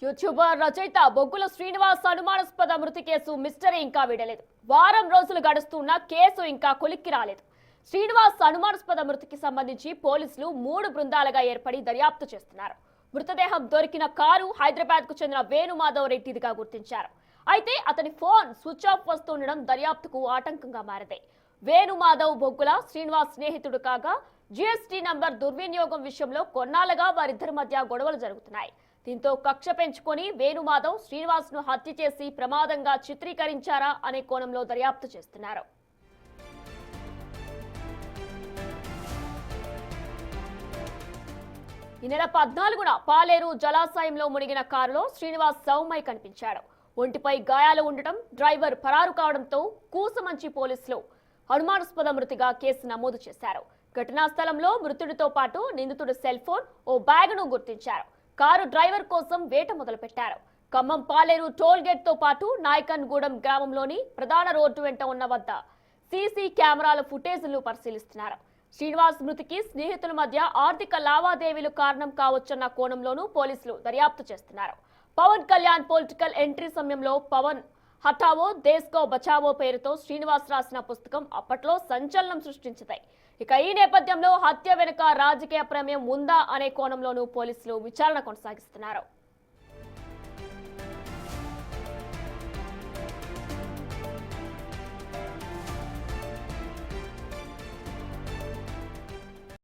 YouTuber రచయిత బొగ్గుల శ్రీనివాస్ అనుమానాస్పద మృతి కేసు మిస్టరీ ఇంకా వీడలేదు. వారం రోజులు గడుస్తున్నా కేసు ఇంకా కొలిక్కి రాలేదు. శ్రీనివాస్ అనుమానాస్పద మృతికి సంబంధించి పోలీసులు 3 బృందాలుగా ఏర్పడి దర్యాప్తు చేస్తున్నారు. మృతదేహం దొరికిన కారు హైదరాబాద్ కు చెందిన వేణుమాధవ్ రెడ్డిదిగా గుర్తించారు. అయితే అతని ఫోన్ స్విచ్ ఆఫ్ వస్తుండడం దర్యాప్తుకు ఆటంకంగా మారింది. వేణుమాధవ్ బొగ్గుల శ్రీనివాస్ స్నేహితుడు కాగా జీఎస్టీ నంబర్ దుర్వినియోగం విషయంలో కొన్నాళ్లుగా వారిద్దరి మధ్య గొడవలు జరుగుతున్నాయి. దీంతో కక్ష పెంచుకొని వేణుమాధవ్ శ్రీనివాస్ ను హత్య చేసి ప్రమాదంగా చిత్రీకరించారా అనే కోణంలో దర్యాప్తు చేస్తున్నారు. ఈ నెల 14న పాలేరు జలాశయంలో మునిగిన కారులో శ్రీనివాస్ సౌమ్య కనిపించాడు. ఒంటిపై గాయాలు ఉండటం, డ్రైవర్ పరారు కావడంతో కూసమంచి పోలీసులు అనుమానాస్పద మృతిగా కేసు నమోదు చేశారు. ఘటనా స్థలంలో మృతుడితో పాటు నిందితుడి సెల్ ఫోన్, ఓ బ్యాగును గుర్తించారు. కారు డ్రైవర్ కోసం వేట మొదలుపెట్టారు. ఖమ్మం పాలేరు టోల్ గేట్ తో పాటు నాయకన్గూడెం గ్రామంలోని ప్రధాన రోడ్డు వెంట ఉన్న వద్ద సీసీ కెమెరాల ఫుటేజ్ను పరిశీలిస్తున్నారు. శ్రీనివాస్ మృతికి స్నేహితుల మధ్య ఆర్థిక లావాదేవీలు కారణం కావచ్చన్న కోణంలోనూ పోలీసులు దర్యాప్తు చేస్తున్నారు. పవన్ కళ్యాణ్ పొలిటికల్ ఎంట్రీ సమయంలో పవన్ హఠావో దేశ్కో బచావో పేరుతో శ్రీనివాస్ రాసిన పుస్తకం అప్పట్లో సంచలనం సృష్టించింది. ఇక ఈ నేపథ్యంలో హత్య వెనుక రాజకీయ ప్రమేయం ఉందా అనే కోణంలోనూ పోలీసులు విచారణ కొనసాగిస్తున్నారు.